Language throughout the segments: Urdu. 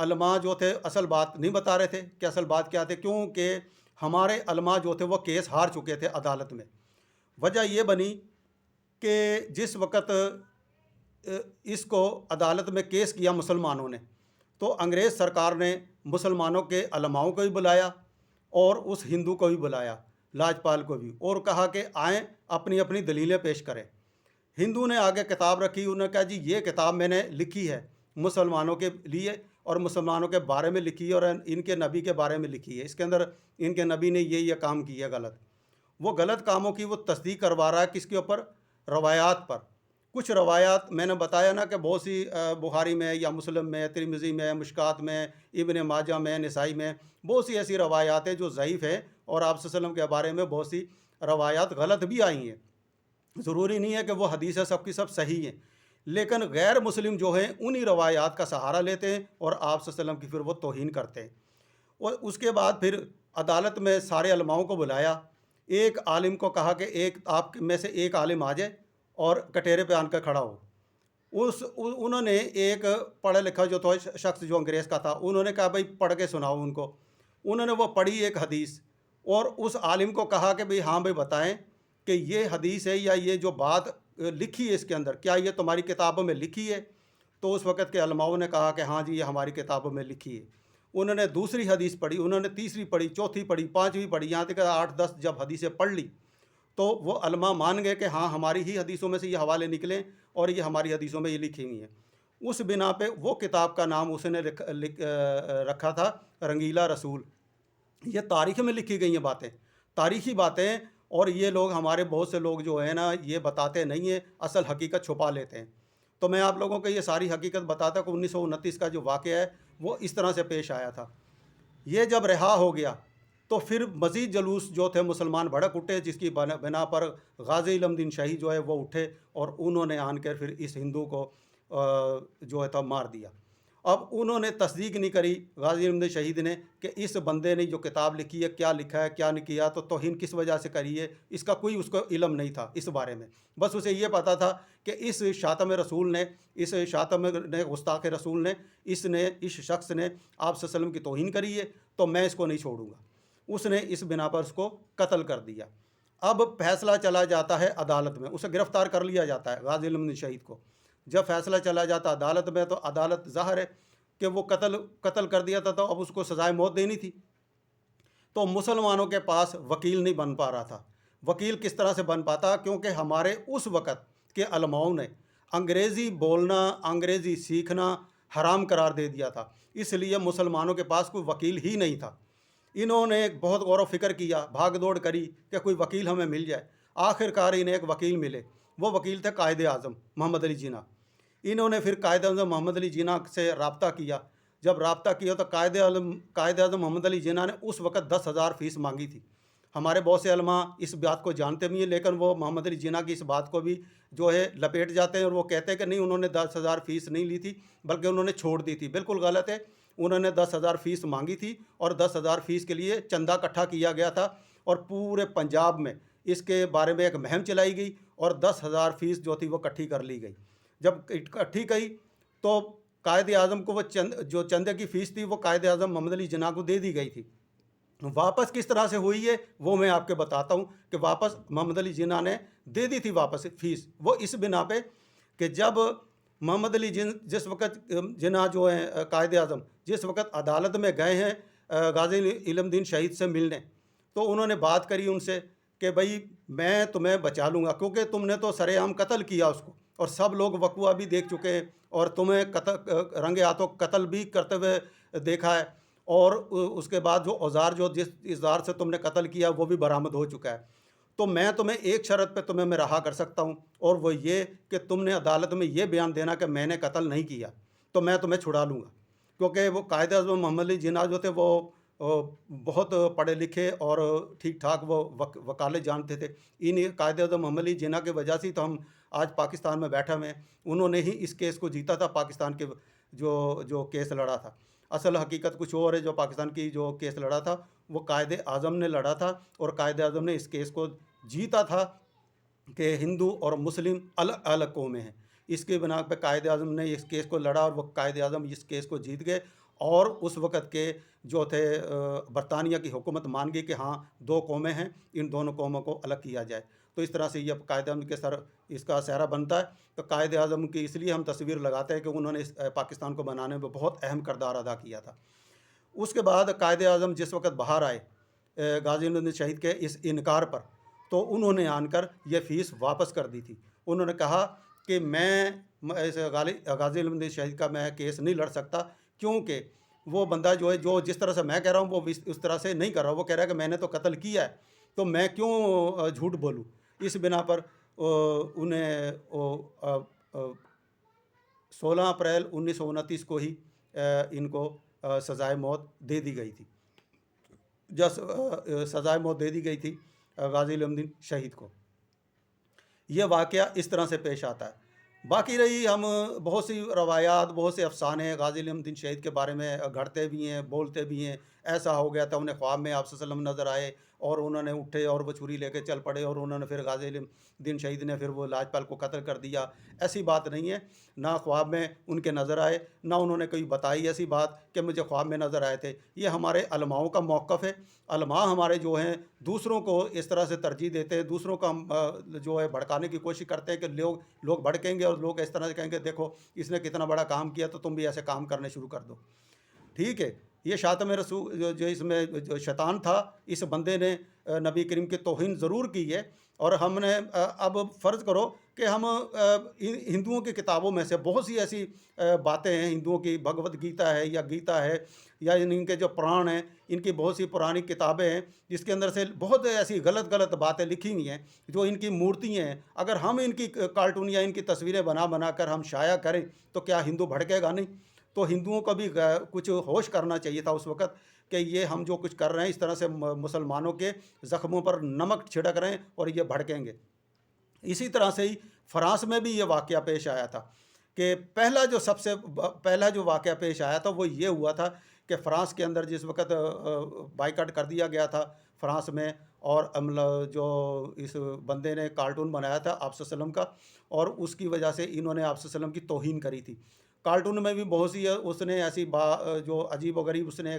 علماء جو تھے اصل بات نہیں بتا رہے تھے کہ اصل بات کیا تھے، کیونکہ ہمارے علماء جو تھے وہ کیس ہار چکے تھے عدالت میں۔ وجہ یہ بنی کہ جس وقت اس کو عدالت میں کیس کیا مسلمانوں نے، تو انگریز سرکار نے مسلمانوں کے علماؤں کو بھی بلایا اور اس ہندو کو بھی بلایا، لاجپال کو بھی، اور کہا کہ آئیں اپنی اپنی دلیلیں پیش کریں۔ ہندو نے آگے کتاب رکھی، انہوں نے کہا جی یہ کتاب میں نے لکھی ہے مسلمانوں کے لیے اور مسلمانوں کے بارے میں لکھی ہے اور ان کے نبی کے بارے میں لکھی ہے، اس کے اندر ان کے نبی نے یہ کام کیا غلط۔ وہ غلط کاموں کی وہ تصدیق کروا رہا ہے کس کے اوپر؟ روایات پر۔ کچھ روایات میں نے بتایا نا کہ بہت سی بخاری میں یا مسلم میں، ترمذی میں، مشکات میں، ابن ماجہ میں، نسائی میں بہت سی ایسی روایات ہیں جو ضعیف ہیں، اور آپ صلی اللہ علیہ وسلم کے بارے میں بہت سی روایات غلط بھی آئی ہیں۔ ضروری نہیں ہے کہ وہ حدیث سب کی سب صحیح ہیں، لیکن غیر مسلم جو ہیں انہی روایات کا سہارا لیتے ہیں اور آپ صلی اللہ علیہ وسلم کی پھر وہ توہین کرتے ہیں۔ اور اس کے بعد پھر عدالت میں سارے علماؤں کو بلایا، ایک عالم کو کہا کہ ایک آپ میں سے ایک عالم آ جائے اور کٹہرے پہ آن کر کھڑا ہو۔ انہوں نے ایک پڑھا لکھا جو تھا شخص جو انگریز کا تھا، انہوں نے کہا بھائی پڑھ کے سناؤ ان کو۔ انہوں نے وہ پڑھی ایک حدیث، اور اس عالم کو کہا کہ بھئی ہاں بھئی بتائیں کہ یہ حدیث ہے یا یہ جو بات لکھی ہے اس کے اندر، کیا یہ تمہاری کتابوں میں لکھی ہے؟ تو اس وقت کے علماؤں نے کہا کہ ہاں جی یہ ہماری کتابوں میں لکھی ہے۔ انہوں نے دوسری حدیث پڑھی، انہوں نے تیسری پڑھی، چوتھی پڑھی، پانچویں پڑھی، یہاں تک 8-10 جب حدیثیں پڑھ لی تو وہ علماء مان گئے کہ ہاں ہماری ہی حدیثوں میں سے یہ حوالے نکلیں اور یہ ہماری حدیثوں میں یہ لکھی ہوئی ہیں۔ اس بنا پہ وہ کتاب کا نام اس نے رکھا تھا رنگیلا رسول۔ یہ تاریخ میں لکھی گئی ہیں باتیں، تاریخی باتیں، اور یہ لوگ ہمارے بہت سے لوگ جو ہیں نا یہ بتاتے نہیں ہیں، اصل حقیقت چھپا لیتے ہیں۔ تو میں آپ لوگوں کو یہ ساری حقیقت بتاتا کہ 1929 کا جو واقعہ ہے وہ اس طرح سے پیش آیا تھا۔ یہ جب رہا ہو گیا تو پھر مزید جلوس جو تھے مسلمان بھڑک اٹھے، جس کی بنا پر غازی علم دین شاہی جو ہے وہ اٹھے اور انہوں نے آن کر پھر اس ہندو کو جو ہے تھا مار دیا۔ اب انہوں نے تصدیق نہیں کری غازی علم دین شہید نے کہ اس بندے نے جو کتاب لکھی ہے کیا لکھا ہے کیا نہیں کیا، تو توہین کس وجہ سے کری ہے، اس کا کوئی اس کو علم نہیں تھا اس بارے میں۔ بس اسے یہ پتا تھا کہ اس شاتم رسول نے، اس شاتم نے گستاخ رسول نے، اس شخص نے آپ صلی اللہ علیہ وسلم کی توہین کری ہے، تو میں اس کو نہیں چھوڑوں گا۔ اس نے اس بنا پر اس کو قتل کر دیا۔ اب فیصلہ چلا جاتا ہے عدالت میں، اسے گرفتار کر لیا جاتا ہے غازی علم دین شہید کو۔ جب فیصلہ چلا جاتا عدالت میں تو عدالت ظاہر ہے کہ وہ قتل کر دیا تھا، تو اب اس کو سزائے موت دینی تھی۔ تو مسلمانوں کے پاس وکیل نہیں بن پا رہا تھا۔ وکیل کس طرح سے بن پاتا؟ کیونکہ ہمارے اس وقت کے علماؤں نے انگریزی بولنا، انگریزی سیکھنا حرام قرار دے دیا تھا، اس لیے مسلمانوں کے پاس کوئی وکیل ہی نہیں تھا۔ انہوں نے بہت غور و فکر کیا، بھاگ دوڑ کری کہ کوئی وکیل ہمیں مل جائے۔ آخر کار انہیں ایک وکیل ملے، وہ وکیل تھے قائد اعظم محمد علی جناح۔ انہوں نے پھر قائد اعظم محمد علی جناح سے رابطہ کیا۔ جب رابطہ کیا تو قائد اعظم محمد علی جناح نے اس وقت 10,000 فیس مانگی تھی۔ ہمارے بہت سے علماء اس بات کو جانتے بھی ہیں، لیکن وہ محمد علی جناح کی اس بات کو بھی جو ہے لپیٹ جاتے ہیں، اور وہ کہتے ہیں کہ نہیں انہوں نے 10,000 فیس نہیں لی تھی بلکہ انہوں نے چھوڑ دی تھی۔ بالکل غلط ہے، انہوں نے 10,000 فیس مانگی تھی اور 10,000 فیس کے لیے چندہ اکٹھا کیا گیا تھا، اور پورے پنجاب میں اس کے بارے میں ایک مہم چلائی گئی اور 10,000 فیس جو تھی وہ اکٹھی کر لی گئی۔ جب اکٹھی کی تو قائد اعظم کو وہ جو چندے کی فیس تھی وہ قائد اعظم محمد علی جناح کو دے دی گئی تھی۔ واپس کس طرح سے ہوئی ہے وہ میں آپ کے بتاتا ہوں کہ واپس محمد علی جناح نے دے دی تھی واپس فیس، وہ اس بنا پہ کہ جب محمد علی جس وقت جناح جو ہیں قائد اعظم جس وقت عدالت میں گئے ہیں غازی علم دین شہید سے ملنے، تو انہوں نے بات کری ان سے کہ بھائی میں تمہیں بچا لوں گا، کیونکہ تم نے تو سرے عام قتل کیا اس کو، اور سب لوگ وقوع بھی دیکھ چکے ہیں، اور تمہیں رنگ ہاتھوں قتل بھی کرتے ہوئے دیکھا ہے، اور اس کے بعد جو اوزار جو جس اوزار سے تم نے قتل کیا وہ بھی برآمد ہو چکا ہے۔ تو میں تمہیں ایک شرط پہ تمہیں میں رہا کر سکتا ہوں، اور وہ یہ کہ تم نے عدالت میں یہ بیان دینا کہ میں نے قتل نہیں کیا، تو میں تمہیں چھڑا لوں گا۔ کیونکہ وہ قائد اعظم محمد علی جناح جو تھے وہ بہت پڑھے لکھے اور ٹھیک ٹھاک وہ وکالت جانتے تھے۔ ان قائد اعظم محمد علی جناح کی وجہ سے تو ہم آج پاکستان میں بیٹھے ہوئے ہیں، انہوں نے ہی اس کیس کو جیتا تھا، پاکستان کے جو کیس لڑا تھا۔ اصل حقیقت کچھ اور ہے، جو پاکستان کی جو کیس لڑا تھا وہ قائد اعظم نے لڑا تھا، اور قائد اعظم نے اس کیس کو جیتا تھا کہ ہندو اور مسلم الگ الگ قومیں ہیں۔ اس کے بنا پہ قائد اعظم نے اس کیس کو لڑا، اور وہ قائد اعظم اس کیس کو جیت گئے، اور اس وقت کے جو تھے برطانیہ کی حکومت مان گئی کہ ہاں 2 قومیں ہیں، ان دونوں قوموں کو الگ کیا جائے۔ تو اس طرح سے یہ قائد اعظم کے سر اس کا سہرا بنتا ہے۔ تو قائد اعظم کی اس لیے ہم تصویر لگاتے ہیں کہ انہوں نے پاکستان کو بنانے میں بہت اہم کردار ادا کیا تھا۔ اس کے بعد قائد اعظم جس وقت باہر آئے غازی الدین شہید کے اس انکار پر، تو انہوں نے آن کر یہ فیس واپس کر دی تھی۔ انہوں نے کہا کہ میں اس غازی الدین شہید کا میں کیس نہیں لڑ سکتا، کیونکہ وہ بندہ جو ہے جو جس طرح سے میں کہہ رہا ہوں وہ اس طرح سے نہیں کر رہا۔ وہ کہہ رہا ہے کہ میں نے تو قتل کیا ہے، تو میں کیوں جھوٹ بولوں۔ اس بنا پر انہیں 16 اپریل 1929 کو ہی ان کو سزائے موت دے دی گئی تھی۔ جب سزائے موت دے دی گئی تھی غازی الدین شہید کو۔ یہ واقعہ اس طرح سے پیش آتا ہے۔ باقی رہی ہم بہت سی روایات، بہت سے افسانے غازی الدین شہید کے بارے میں گھڑتے بھی ہیں، بولتے بھی ہیں۔ ایسا ہو گیا تھا انہیں خواب میں آپ صلی اللہ علیہ وسلم نظر آئے اور انہوں نے اٹھے اور وہ چھری لے کے چل پڑے اور انہوں نے پھر غازی الدین شہید نے پھر وہ لاجپال کو قتل کر دیا۔ ایسی بات نہیں ہے، نہ خواب میں ان کے نظر آئے، نہ انہوں نے کوئی بتائی ایسی بات کہ مجھے خواب میں نظر آئے تھے۔ یہ ہمارے علماؤں کا موقف ہے۔ علماء ہمارے جو ہیں دوسروں کو اس طرح سے ترجیح دیتے ہیں، دوسروں کا جو ہے بھڑکانے کی کوشش کرتے ہیں کہ لوگ بھڑکیں گے اور لوگ اس طرح سے کہیں گے دیکھو اس نے کتنا بڑا کام کیا تو تم بھی ایسے کام کرنے شروع کر دو۔ ٹھیک ہے، یہ شاطم رسول جو اس میں جو شیطان تھا، اس بندے نے نبی کریم کی توہین ضرور کی ہے۔ اور ہم نے اب فرض کرو کہ ہم ہندوؤں کی کتابوں میں سے بہت سی ایسی باتیں ہیں، ہندوؤں کی بھگوت گیتا ہے یا گیتا ہے یا ان کے جو پران ہیں، ان کی بہت سی پرانی کتابیں ہیں جس کے اندر سے بہت ایسی غلط باتیں لکھی ہوئی ہیں، جو ان کی مورتیاں ہیں۔ اگر ہم ان کی کارٹون یا ان کی تصویریں بنا کر ہم شائع کریں تو کیا ہندو بھڑکے گا نہیں؟ تو ہندوؤں کو بھی کچھ ہوش کرنا چاہیے تھا اس وقت کہ یہ ہم جو کچھ کر رہے ہیں اس طرح سے مسلمانوں کے زخموں پر نمک چھڑک رہے ہیں اور یہ بھڑکیں گے۔ اسی طرح سے ہی فرانس میں بھی یہ واقعہ پیش آیا تھا کہ سب سے پہلا جو واقعہ پیش آیا تھا وہ یہ ہوا تھا کہ فرانس کے اندر جس وقت بائیکاٹ کر دیا گیا تھا فرانس میں، اور جو اس بندے نے کارٹون بنایا تھا آپ صلی اللہ علیہ وسلم کا، اور اس کی وجہ سے انہوں نے آپ صلی اللہ علیہ وسلم کی توہین کری تھی۔ کارٹون میں بھی بہت سی اس نے ایسی جو عجیب و غریب اس نے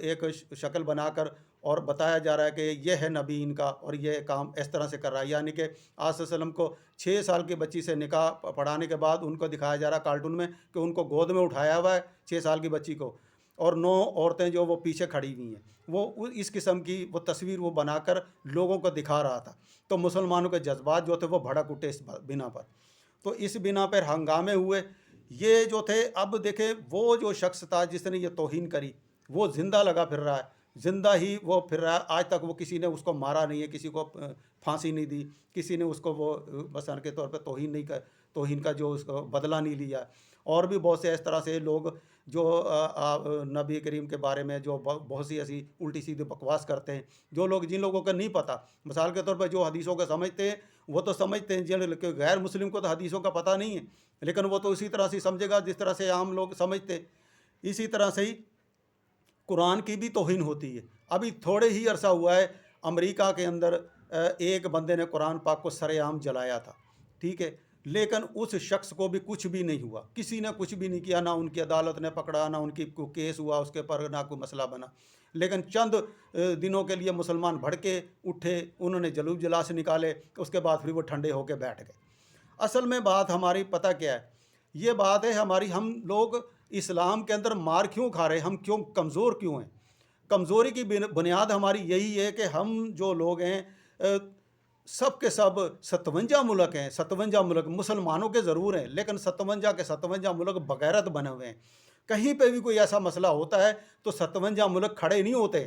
ایک شکل بنا کر اور بتایا جا رہا ہے کہ یہ ہے نبی ان کا اور یہ کام اس طرح سے کر رہا ہے، یعنی کہ آپ صلی اللہ علیہ وسلم کو 6 سال کی بچی سے نکاح پڑھانے کے بعد ان کو دکھایا جا رہا ہے کارٹون میں کہ ان کو گود میں اٹھایا ہوا ہے 6 سال کی بچی کو، اور 9 عورتیں جو وہ پیچھے کھڑی ہوئی ہیں، وہ اس قسم کی وہ تصویر وہ بنا کر لوگوں کو دکھا رہا تھا۔ تو مسلمانوں کے جذبات جو تھے وہ بھڑک اٹھے اس بنا پر، تو اس بنا پر ہنگامے ہوئے یہ جو تھے۔ اب دیکھیں وہ جو شخص تھا جس نے یہ توہین کری وہ زندہ لگا پھر رہا ہے، زندہ ہی وہ پھر رہا ہے آج تک۔ وہ کسی نے اس کو مارا نہیں ہے، کسی کو پھانسی نہیں دی، کسی نے اس کو وہ مثلا کے طور پہ توہین کا جو اس کو بدلہ نہیں لیا۔ اور بھی بہت سے اس طرح سے لوگ جو نبی کریم کے بارے میں جو بہت سی ایسی الٹی سیدھی بکواس کرتے ہیں، جو لوگ جن لوگوں کا نہیں پتہ، مثال کے طور پہ جو حدیثوں کا سمجھتے ہیں وہ تو سمجھتے ہیں، جن غیر مسلم کو تو حدیثوں کا پتہ نہیں ہے، لیکن وہ تو اسی طرح سے سمجھے گا جس طرح سے عام لوگ سمجھتے ہیں۔ اسی طرح سے ہی قرآن کی بھی توہین ہوتی ہے۔ ابھی تھوڑے ہی عرصہ ہوا ہے امریکہ کے اندر ایک بندے نے قرآن پاک کو سر عام جلایا تھا، ٹھیک ہے، لیکن اس شخص کو بھی کچھ بھی نہیں ہوا، کسی نے کچھ بھی نہیں کیا، نہ ان کی عدالت نے پکڑا، نہ ان کی کوئی کیس ہوا اس کے پر، نہ کوئی مسئلہ بنا۔ لیکن چند دنوں کے لیے مسلمان بھڑکے اٹھے، انہوں نے جلوس جلاس نکالے، اس کے بعد پھر وہ ٹھنڈے ہو کے بیٹھ گئے۔ اصل میں بات ہماری پتہ کیا ہے؟ یہ بات ہے ہماری، ہم لوگ اسلام کے اندر مار کیوں کھا رہے ہیں، ہم کیوں کمزور کیوں ہیں؟ کمزوری کی بنیاد ہماری یہی ہے کہ ہم جو لوگ ہیں سب کے سب 57 ملک ہیں، 57 ملک مسلمانوں کے ضرور ہیں، لیکن 57 کے 57 ملک بغیرت بنے ہوئے ہیں۔ کہیں پہ بھی کوئی ایسا مسئلہ ہوتا ہے تو 57 ملک کھڑے نہیں ہوتے،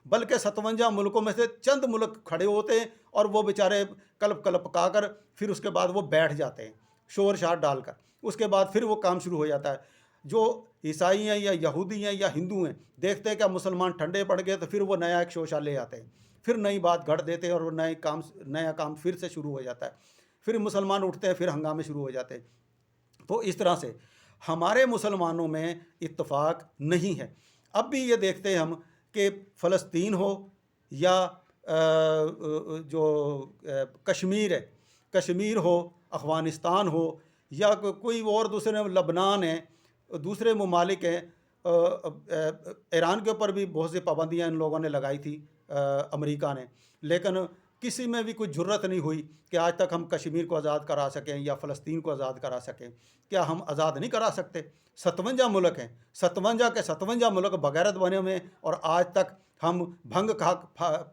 بلکہ 57 ملکوں میں سے چند ملک کھڑے ہوتے ہیں اور وہ بیچارے کلپ کلپکا کر پھر اس کے بعد وہ بیٹھ جاتے ہیں شور شار ڈال کر، اس کے بعد پھر وہ کام شروع ہو جاتا ہے۔ جو عیسائی ہیں یا یہودی ہیں یا ہندو ہیں، دیکھتے ہیں کہ مسلمان ٹھنڈے پڑ گئے تو پھر وہ نیا ایک شوشہ لے آتے ہیں، پھر نئی بات گھڑ دیتے ہیں اور نیا کام پھر سے شروع ہو جاتا ہے، پھر مسلمان اٹھتے ہیں، پھر ہنگامے شروع ہو جاتے ہیں۔ تو اس طرح سے ہمارے مسلمانوں میں اتفاق نہیں ہے۔ اب بھی یہ دیکھتے ہیں ہم کہ فلسطین ہو یا جو کشمیر ہے، کشمیر ہو، افغانستان ہو یا کوئی اور دوسرے لبنان ہے، دوسرے ممالک ہیں، ایران کے اوپر بھی بہت سی پابندیاں ان لوگوں نے لگائی تھی امریکہ نے، لیکن کسی میں بھی کوئی جرت نہیں ہوئی کہ آج تک ہم کشمیر کو آزاد کرا سکیں یا فلسطین کو آزاد کرا سکیں۔ کیا ہم آزاد نہیں کرا سکتے؟ 57 ملک ہیں، 57 کے 57 ملک بغیرت بنے ہوئے ہیں، اور آج تک ہم بھنگ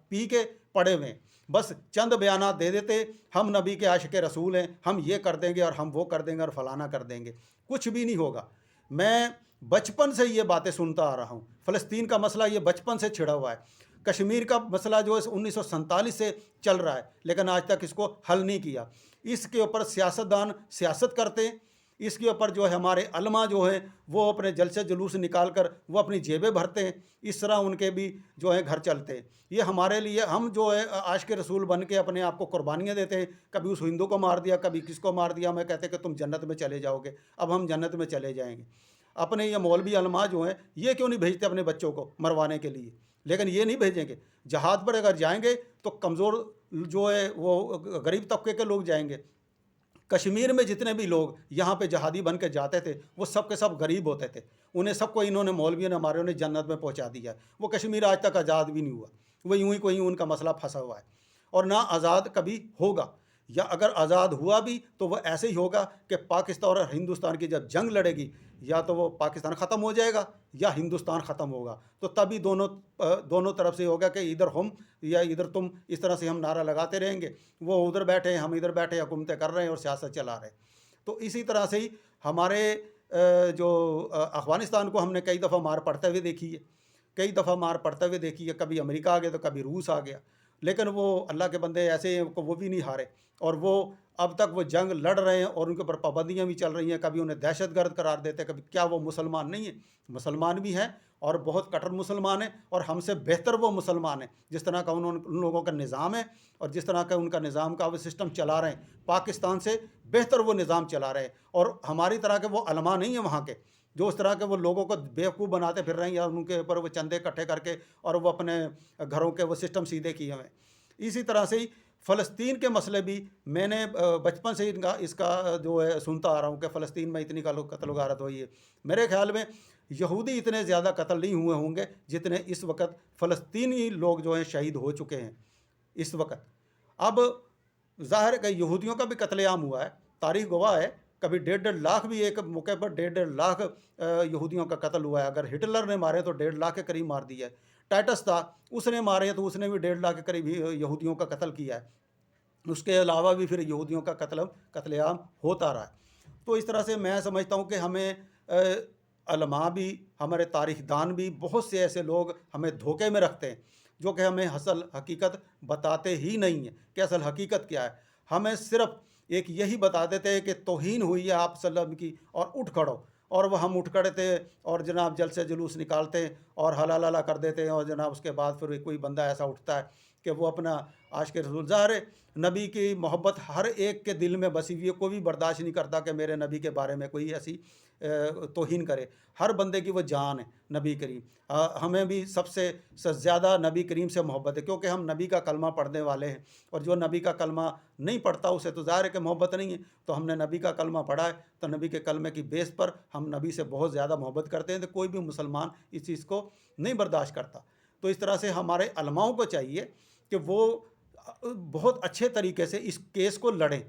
پی کے پڑے ہوئے ہیں۔ بس چند بیانات دے دیتے، ہم نبی کے عاشق رسول ہیں، ہم یہ کر دیں گے اور ہم وہ کر دیں گے اور فلانا کر دیں گے، کچھ بھی نہیں ہوگا۔ میں بچپن سے یہ باتیں سنتا آ رہا ہوں، فلسطین کا مسئلہ یہ بچپن سے چھڑا ہوا ہے، کشمیر کا مسئلہ جو ہے 1947 سے چل رہا ہے، لیکن آج تک اس کو حل نہیں کیا۔ اس کے اوپر سیاستدان سیاست کرتے ہیں، اس کے اوپر جو ہے ہمارے علماء جو ہیں وہ اپنے جلسے جلوس نکال کر وہ اپنی جیبیں بھرتے ہیں، اس طرح ان کے بھی جو ہے گھر چلتے ہیں۔ یہ ہمارے لیے، ہم جو ہے عاشق رسول بن کے اپنے آپ کو قربانیاں دیتے ہیں، کبھی اس ہندو کو مار دیا، کبھی کس کو مار دیا، ہمیں کہتے ہیں کہ تم جنت میں چلے جاؤ گے، اب ہم جنت میں چلے جائیں گے۔ اپنے یہ مولوی علماء جو ہیں یہ کیوں نہیں بھیجتے اپنے بچوں کو مروانے کے لیے؟ لیکن یہ نہیں بھیجیں گے۔ جہاد پر اگر جائیں گے تو کمزور جو ہے وہ غریب طبقے کے لوگ جائیں گے۔ کشمیر میں جتنے بھی لوگ یہاں پہ جہادی بن کے جاتے تھے وہ سب کے سب غریب ہوتے تھے، انہیں سب کو انہوں نے مولویوں نے ہمارے انہیں جنت میں پہنچا دیا ہے۔ وہ کشمیر آج تک آزاد بھی نہیں ہوا، وہ یوں ہی کوئی ان کا مسئلہ پھنسا ہوا ہے، اور نہ آزاد کبھی ہوگا، یا اگر آزاد ہوا بھی تو وہ ایسے ہی ہوگا کہ پاکستان اور ہندوستان کی جب جنگ لڑے گی، یا تو وہ پاکستان ختم ہو جائے گا یا ہندوستان ختم ہوگا، تو تبھی دونوں طرف سے ہوگا کہ ادھر ہم یا ادھر تم، اس طرح سے ہم نعرہ لگاتے رہیں گے، وہ ادھر بیٹھے ہم ادھر بیٹھے حکومتیں کر رہے ہیں اور سیاست چلا رہے ہیں۔ تو اسی طرح سے ہی ہمارے جو افغانستان کو ہم نے کئی دفعہ مار پڑتے ہوئے دیکھی ہے، کئی دفعہ مار پڑتے ہوئے دیکھی ہے، کبھی امریکہ آ گیا تو کبھی روس آ گیا، لیکن وہ اللہ کے بندے ایسے ہیں کہ وہ بھی نہیں ہارے، اور وہ اب تک وہ جنگ لڑ رہے ہیں، اور ان کے اوپر پابندیاں بھی چل رہی ہیں، کبھی انہیں دہشت گرد قرار دیتے، کبھی کیا وہ مسلمان نہیں ہیں؟ مسلمان بھی ہیں، اور بہت کٹر مسلمان ہیں، اور ہم سے بہتر وہ مسلمان ہیں، جس طرح کا ان لوگوں کا نظام ہے، اور جس طرح کا ان کا نظام کا وہ سسٹم چلا رہے ہیں، پاکستان سے بہتر وہ نظام چلا رہے ہیں، اور ہماری طرح کے وہ علماء نہیں ہیں وہاں کے، جو اس طرح کے وہ لوگوں کو بیوقوف بناتے پھر رہے ہیں، یا ان کے اوپر وہ چندے اکٹھے کر کے اور وہ اپنے گھروں کے وہ سسٹم سیدھے کیے ہوئے ہیں۔ اسی طرح سے ہی فلسطین کے مسئلے بھی میں نے بچپن سے اس کا جو ہے سنتا آ رہا ہوں کہ فلسطین میں اتنی قتل و غارت ہوئی ہے۔ میرے خیال میں یہودی اتنے زیادہ قتل نہیں ہوئے ہوں گے جتنے اس وقت فلسطینی لوگ جو ہیں شہید ہو چکے ہیں اس وقت۔ اب ظاہر ہے کہ یہودیوں کا بھی قتل عام ہوا ہے، تاریخ گواہ ہے، کبھی 1.5 لاکھ بھی ایک موقع پر 1.5 لاکھ یہودیوں کا قتل ہوا ہے۔ اگر ہٹلر نے مارے تو 1.5 لاکھ کے قریب مار دیا ہے، ٹائٹس تھا اس نے مارے تو اس نے بھی 1.5 لاکھ کے قریب یہودیوں کا قتل کیا ہے۔ اس کے علاوہ بھی پھر یہودیوں کا قتل عام ہوتا رہا ہے۔ تو اس طرح سے میں سمجھتا ہوں کہ ہمیں علماء بھی، ہمارے تاریخ دان بھی، بہت سے ایسے لوگ ہمیں دھوکے میں رکھتے ہیں جو کہ ہمیں اصل حقیقت بتاتے ہی نہیں ہیں کہ اصل حقیقت کیا ہے۔ ہمیں صرف ایک یہی بتا دیتے ہیں کہ توہین ہوئی ہے آپ صلی اللہ علیہ وسلم کی اور اٹھ کھڑو، اور وہ ہم اٹھ کھڑے تھے اور جناب جلسے جلوس نکالتے ہیں اور حلال حلال کر دیتے ہیں، اور جناب اس کے بعد پھر کوئی بندہ ایسا اٹھتا ہے کہ وہ اپنا عاشق رسول، ظاہر ہے نبی کی محبت ہر ایک کے دل میں بسی ہوئی ہے، کوئی بھی برداشت نہیں کرتا کہ میرے نبی کے بارے میں کوئی ایسی توہین کرے۔ ہر بندے کی وہ جان ہے نبی کریم، ہمیں بھی سب سے زیادہ نبی کریم سے محبت ہے، کیونکہ ہم نبی کا کلمہ پڑھنے والے ہیں، اور جو نبی کا کلمہ نہیں پڑھتا اسے تو ظاہر ہے کہ محبت نہیں ہے۔ تو ہم نے نبی کا کلمہ پڑھا ہے تو نبی کے کلمے کی بیس پر ہم نبی سے بہت زیادہ محبت کرتے ہیں، تو کوئی بھی مسلمان اس چیز کو نہیں برداشت کرتا۔ تو اس طرح سے ہمارے علماؤں کو چاہیے کہ وہ بہت اچھے طریقے سے اس کیس کو لڑیں،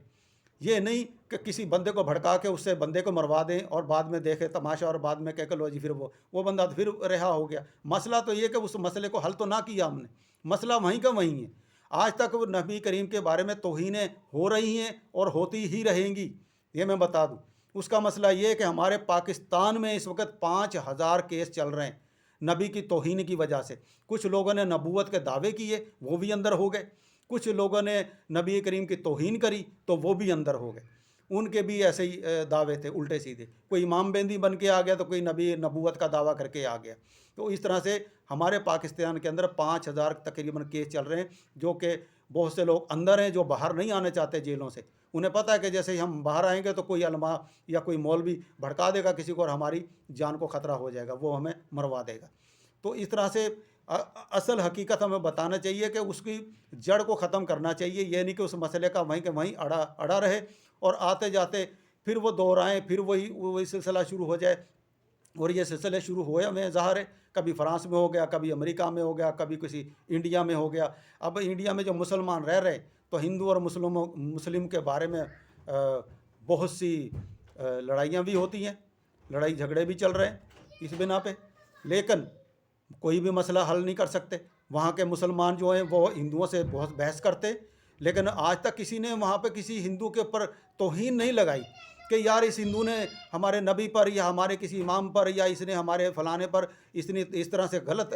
یہ نہیں کہ کسی بندے کو بھڑکا کے اس سے بندے کو مروا دیں اور بعد میں دیکھے تماشا، اور بعد میں کہہ کہ لو جی پھر وہ بندہ پھر رہا ہو گیا۔ مسئلہ تو یہ کہ اس مسئلے کو حل تو نہ کیا ہم نے، مسئلہ وہیں کا وہیں ہے۔ آج تک وہ نبی کریم کے بارے میں توہینیں ہو رہی ہیں اور ہوتی ہی رہیں گی، یہ میں بتا دوں۔ اس کا مسئلہ یہ ہے کہ ہمارے پاکستان میں اس وقت 5000 کیس چل رہے ہیں نبی کی توہین کی وجہ سے۔ کچھ لوگوں نے نبوت کے دعوے کیے وہ بھی اندر ہو گئے، کچھ لوگوں نے نبی کریم کی توہین کری تو وہ بھی اندر ہو گئے، ان کے بھی ایسے ہی دعوے تھے الٹے سیدھے، کوئی امام بیندی بن کے آ گیا تو کوئی نبوت کا دعویٰ کر کے آ گیا۔ تو اس طرح سے ہمارے پاکستان کے اندر 5000 تقریباً کیس چل رہے ہیں، جو کہ بہت سے لوگ اندر ہیں جو باہر نہیں آنے چاہتے جیلوں سے، انہیں پتہ ہے کہ جیسے ہی ہم باہر آئیں گے تو کوئی علماء یا کوئی مولوی بھڑکا دے گا کسی کو اور ہماری جان کو خطرہ ہو جائے گا، وہ ہمیں مروا دے گا۔ تو اس طرح سے اصل حقیقت ہمیں بتانا چاہیے کہ اس کی جڑ کو ختم کرنا چاہیے، یہ نہیں کہ اس مسئلے کا وہیں کہ وہیں اڑا رہے اور آتے جاتے پھر وہ دور آئیں، پھر وہی سلسلہ شروع ہو جائے اور یہ سلسلے شروع ہوئے میں ظاہر ہے، کبھی فرانس میں ہو گیا، کبھی امریکہ میں ہو گیا، کبھی کسی انڈیا میں ہو گیا۔ اب انڈیا میں جو مسلمان رہ رہے تو ہندو اور مسلم کے بارے میں بہت سی لڑائیاں بھی ہوتی ہیں، لڑائی جھگڑے بھی چل رہے ہیں اس بنا پہ، لیکن کوئی بھی مسئلہ حل نہیں کر سکتے۔ وہاں کے مسلمان جو ہیں وہ ہندوؤں سے بہت بحث کرتے، لیکن آج تک کسی نے وہاں پہ کسی ہندو کے اوپر توہین نہیں لگائی کہ یار اس ہندو نے ہمارے نبی پر یا ہمارے کسی امام پر یا اس نے ہمارے فلانے پر اس نے اس طرح سے غلط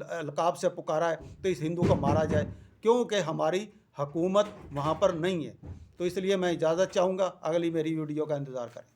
القاب سے پکارا ہے تو اس ہندو کو مارا جائے، کیونکہ ہماری حکومت وہاں پر نہیں ہے۔ تو اس لیے میں اجازت چاہوں گا، اگلی میری ویڈیو کا انتظار کریں۔